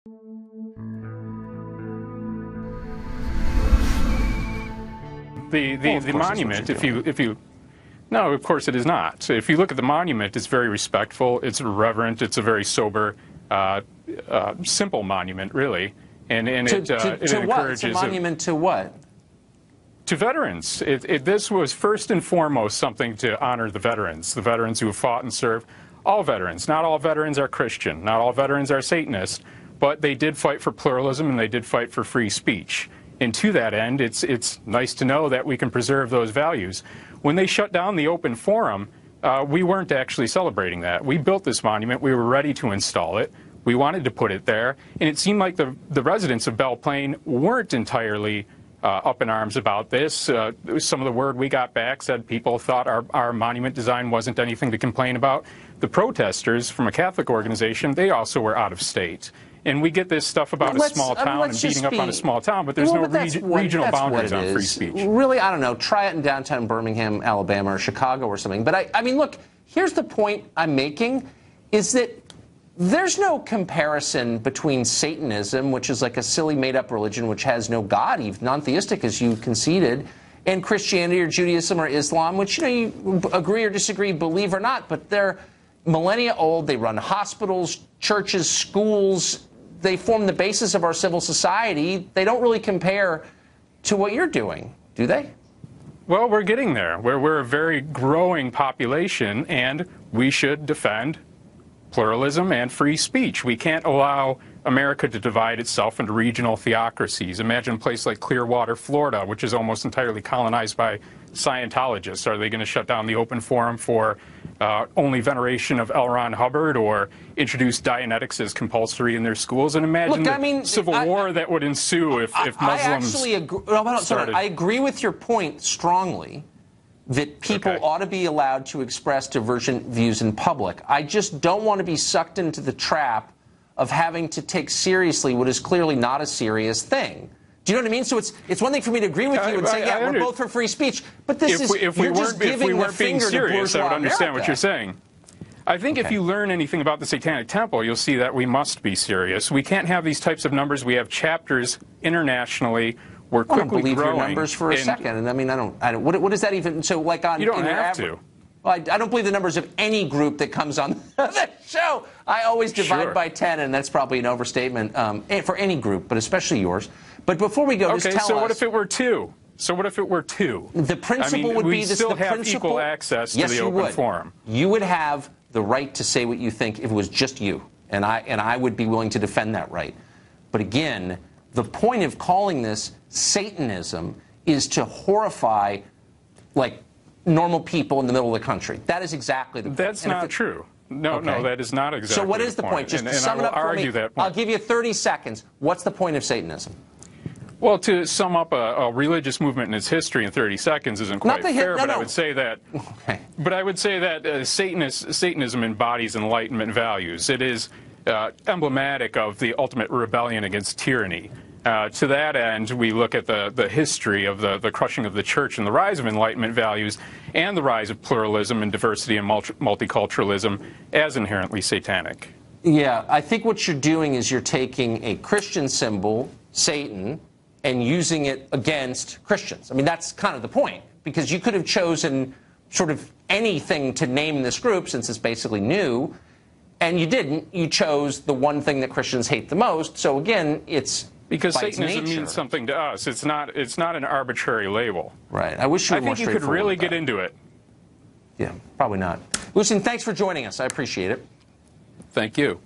The monument, if you no, of course it is not. So if you look at the monument, it's very respectful, it's reverent, it's a very sober, simple monument, really, and it encourages. What? It's a monument to what? To veterans. This was first and foremost something to honor the veterans who have fought and served. All veterans. Not all veterans are Christian. Not all veterans are Satanist. But they did fight for pluralism and they did fight for free speech. And to that end, it's nice to know that we can preserve those values. When they shut down the open forum, we weren't actually celebrating that. We built this monument. We were ready to install it. We wanted to put it there. And it seemed like the residents of Belle Plaine weren't entirely up in arms about this. Some of the word we got back said people thought our monument design wasn't anything to complain about. The protesters from a Catholic organization, they also were out of state. And we get this stuff about a small town and beating up on a small town, but there's no regional boundaries on free speech. Really, I don't know. Try it in downtown Birmingham, Alabama, or Chicago or something. But I mean, look, here's the point I'm making, is that there's no comparison between Satanism, which is like a silly made-up religion which has no God, even non-theistic as you conceded, and Christianity or Judaism or Islam, which, you know, you agree or disagree, believe or not, but they're millennia old. They run hospitals, churches, schools. They form the basis of our civil society. They don't really compare to what you're doing, do they? Well, we're getting there. We're a very growing population, and we should defend pluralism and free speech. We can't allow America to divide itself into regional theocracies. Imagine a place like Clearwater, Florida, which is almost entirely colonized by Scientologists. Are they going to shut down the open forum for only veneration of L. Ron Hubbard, or introduce Dianetics as compulsory in their schools? And imagine the civil war that would ensue if Muslims I agree with your point strongly that people ought to be allowed to express divergent views in public. I just don't want to be sucked into the trap of having to take seriously what is clearly not a serious thing. Do you know what I mean? So it's one thing for me to agree with you and say, yeah, we're both for free speech, but this if we weren't being serious, I would understand what you're saying. I think if you learn anything about the Satanic Temple, you'll see that we must be serious. We can't have these types of numbers. We have chapters internationally. We're quickly growing. I don't believe your numbers for a second. And I mean, I don't. What does that even? So, like on you don't have to. Well, I don't believe the numbers of any group that comes on the show. I always divide by 10, and that's probably an overstatement for any group, but especially yours. But before we go, just tell us. So what if it were 2? So what if it were 2? The principle would be this. We still have equal access to the open forum. You would have the right to say what you think if it was just you, and I would be willing to defend that right. But again, the point of calling this Satanism is to horrify, like, normal people in the middle of the country. That is exactly the point. That's not true. No, that is not exactly. So what is the point? Just to sum it up for me, I'll give you 30 seconds. What's the point of Satanism? Well, to sum up a religious movement in its history in 30 seconds isn't quite fair, but I would say that. But I would say that Satanism embodies Enlightenment values. It is emblematic of the ultimate rebellion against tyranny. To that end, we look at the history of the crushing of the church and the rise of Enlightenment values and the rise of pluralism and diversity and multiculturalism as inherently satanic. Yeah, I think what you're doing is you're taking a Christian symbol, Satan, and using it against Christians. I mean, that's kind of the point, because you could have chosen sort of anything to name this group, since it's basically new, and you didn't. You chose the one thing that Christians hate the most. So again, it's because Satanism means something to us. It's not an arbitrary label. Right. I wish you were more straightforward. I think you could really get into it. Yeah, probably not. Lucien, thanks for joining us. I appreciate it. Thank you.